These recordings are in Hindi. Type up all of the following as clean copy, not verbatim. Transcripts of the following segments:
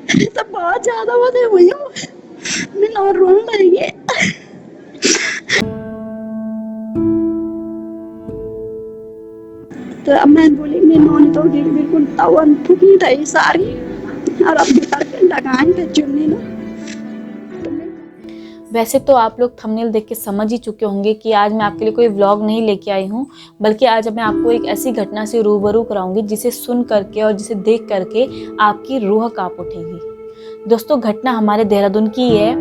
सब बहुत ज्यादा बदे हुई हूँ, मैं और रोने लगी। तो अब मैं बोली मैं नौनी तो बिल्कुल तवन फूकी थी सारी, और अब करके लगाई थे चुन्नी ना। वैसे तो आप लोग थंबनेल देख के समझ ही चुके होंगे कि आज मैं आपके लिए कोई व्लॉग नहीं लेके आई हूँ, बल्कि आज मैं आपको एक ऐसी घटना से रूबरू कराऊंगी जिसे सुन करके और जिसे देख करके आपकी रूह कांप उठेगी। दोस्तों, घटना हमारे देहरादून की है।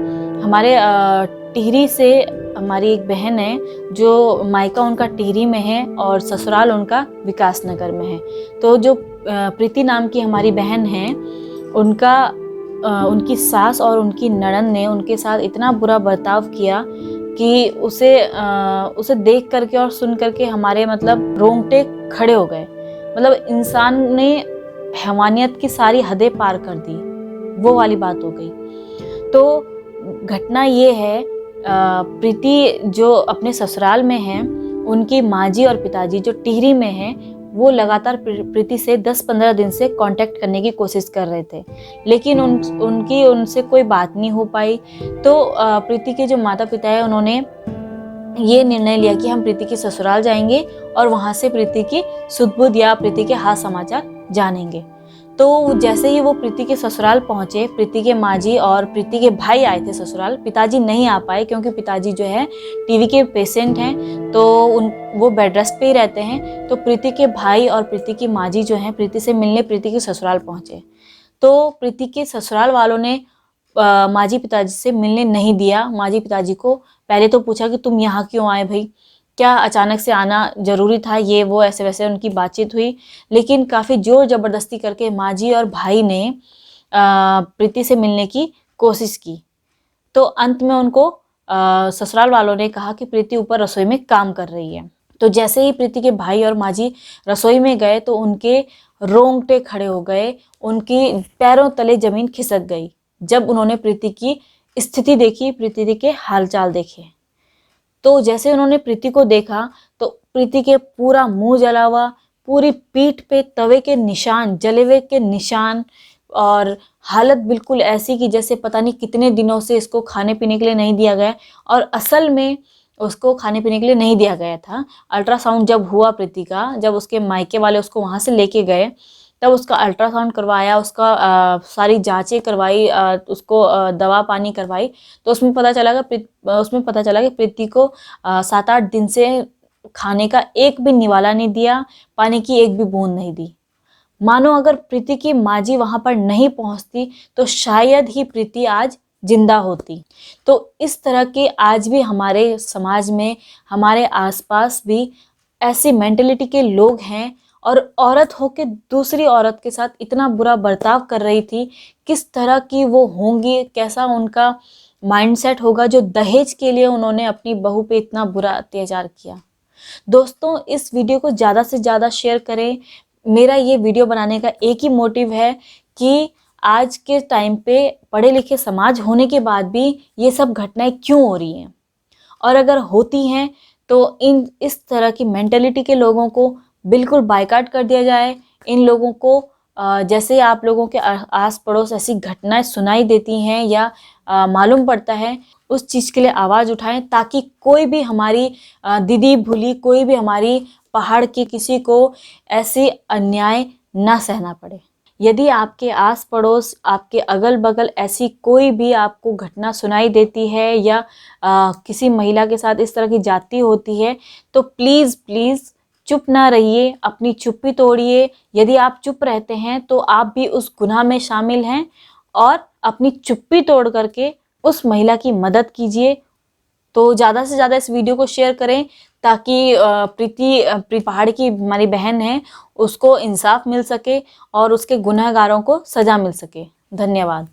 हमारे टिहरी से हमारी एक बहन है जो मायका उनका टिहरी में है और ससुराल उनका विकास नगर में है। तो जो प्रीति नाम की हमारी बहन है, उनकी सास और उनकी ननद ने उनके साथ इतना बुरा बर्ताव किया कि उसे देख करके और सुन करके हमारे मतलब रोंगटे खड़े हो गए। मतलब इंसान ने हैवानियत की सारी हदें पार कर दी, वो वाली बात हो गई। तो घटना ये है, प्रीति जो अपने ससुराल में है, उनकी माँ-जी और पिताजी जो टिहरी में हैं, वो लगातार प्रीति से 10-15 दिन से कांटेक्ट करने की कोशिश कर रहे थे, लेकिन उनकी उनसे कोई बात नहीं हो पाई। तो प्रीति के जो माता पिता है, उन्होंने ये निर्णय लिया कि हम प्रीति के ससुराल जाएंगे और वहां से प्रीति की सुध-बुध या प्रीति के हाल समाचार जानेंगे। तो जैसे ही वो प्रीति के ससुराल पहुंचे, प्रीति के माँ-जी और प्रीति के भाई आए थे ससुराल। पिताजी नहीं आ पाए क्योंकि पिताजी जो है टीवी के पेशेंट हैं, तो वो बेड रेस्ट पे ही रहते हैं। तो प्रीति के भाई और प्रीति की माँ-जी जो हैं, प्रीति से मिलने प्रीति के ससुराल पहुंचे। तो प्रीति के ससुराल वालों ने माँ-जी पिताजी से मिलने नहीं दिया। माँ-जी पिताजी को पहले तो पूछा कि तुम यहाँ क्यों आए भाई, क्या अचानक से आना जरूरी था, ये वो ऐसे वैसे उनकी बातचीत हुई। लेकिन काफ़ी जोर ज़बरदस्ती करके माँ-जी और भाई ने प्रीति से मिलने की कोशिश की। तो अंत में उनको ससुराल वालों ने कहा कि प्रीति ऊपर रसोई में काम कर रही है। तो जैसे ही प्रीति के भाई और माँ-जी रसोई में गए तो उनके रोंगटे खड़े हो गए, उनकी पैरों तले जमीन खिसक गई जब उन्होंने प्रीति की स्थिति देखी, प्रीति के हालचाल देखे। तो जैसे उन्होंने प्रीति को देखा तो प्रीति के पूरा मुंह जला हुआ, पूरी पीठ पे तवे के निशान, जले हुए के निशान, और हालत बिल्कुल ऐसी कि जैसे पता नहीं कितने दिनों से इसको खाने पीने के लिए नहीं दिया गया। और असल में उसको खाने पीने के लिए नहीं दिया गया था। अल्ट्रासाउंड जब हुआ प्रीति का, जब उसके मायके वाले उसको वहाँ से लेके गए, तब उसका अल्ट्रासाउंड करवाया, उसका सारी जांचें करवाई, उसको दवा पानी करवाई। तो उसमें पता चला कि प्रीति को 7-8 दिन से खाने का एक भी निवाला नहीं दिया, पानी की एक भी बूंद नहीं दी। मानो अगर प्रीति की माँ-जी वहां पर नहीं पहुंचती तो शायद ही प्रीति आज जिंदा होती। तो इस तरह के आज भी हमारे समाज में, हमारे आसपास भी ऐसी मेंटेलिटी के लोग हैं, और औरत होके दूसरी औरत के साथ इतना बुरा बर्ताव कर रही थी। किस तरह की वो होंगी, कैसा उनका माइंडसेट होगा जो दहेज के लिए उन्होंने अपनी बहू पे इतना बुरा अत्याचार किया। दोस्तों, इस वीडियो को ज़्यादा से ज़्यादा शेयर करें। मेरा ये वीडियो बनाने का एक ही मोटिव है कि आज के टाइम पे पढ़े लिखे समाज होने के बाद भी ये सब घटनाएं क्यों हो रही हैं, और अगर होती हैं तो इस तरह की मेंटेलिटी के लोगों को बिल्कुल बायकॉट कर दिया जाए। इन लोगों को जैसे आप लोगों के आस पड़ोस ऐसी घटनाएं सुनाई देती हैं या मालूम पड़ता है, उस चीज़ के लिए आवाज़ उठाएं, ताकि कोई भी हमारी दीदी भूली, कोई भी हमारी पहाड़ की किसी को ऐसी अन्याय ना सहना पड़े। यदि आपके आस पड़ोस, आपके अगल बगल ऐसी कोई भी आपको घटना सुनाई देती है या किसी महिला के साथ इस तरह की जाती होती है, तो प्लीज़ प्लीज़ चुप ना रहिए, अपनी चुप्पी तोड़िए। यदि आप चुप रहते हैं तो आप भी उस गुनाह में शामिल हैं, और अपनी चुप्पी तोड़ करके उस महिला की मदद कीजिए। तो ज़्यादा से ज़्यादा इस वीडियो को शेयर करें, ताकि प्रीति पहाड़ की हमारी बहन है, उसको इंसाफ मिल सके और उसके गुनहगारों को सज़ा मिल सके। धन्यवाद।